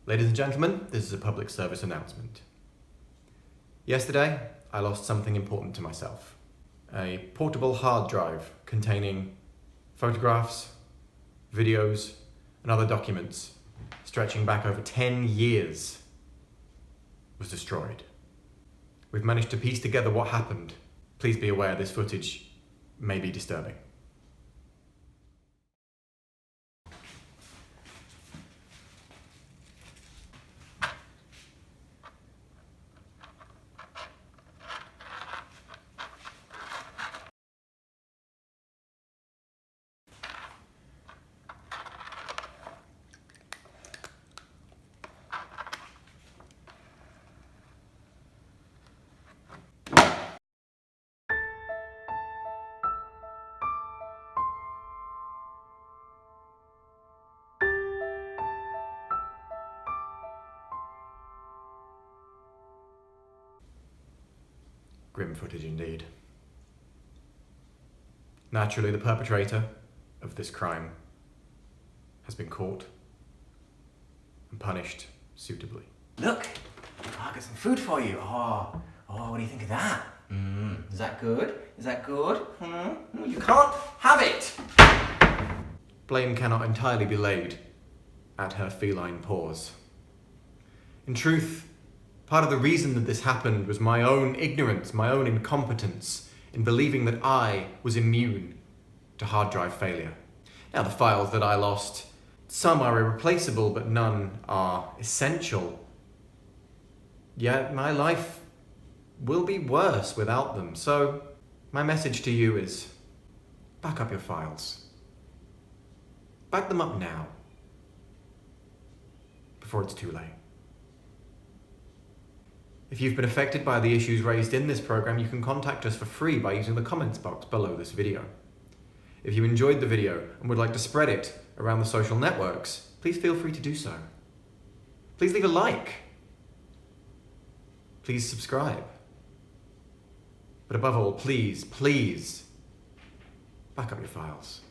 Ladies and gentlemen, this is a public service announcement. Yesterday, I lost something important to myself. A portable hard drive containing photographs, videos, and other documents stretching back over 10 years was destroyed. We've managed to piece together what happened. Please be aware this footage may be disturbing. Grim footage indeed. Naturally, the perpetrator of this crime has been caught and punished suitably. Look, I've got some food for you. Oh, what do you think of that? Is that good? Is that good? No, you can't have it. Blame cannot entirely be laid at her feline paws. In truth, part of the reason that this happened was my own ignorance, my own incompetence in believing that I was immune to hard drive failure. Now, the files that I lost, some are irreplaceable, but none are essential. Yet my life will be worse without them. So my message to you is, back up your files. Back them up now, before it's too late. If you've been affected by the issues raised in this program, you can contact us for free by using the comments box below this video. If you enjoyed the video and would like to spread it around the social networks, please feel free to do so. Please leave a like. Please subscribe. But above all, please, back up your files.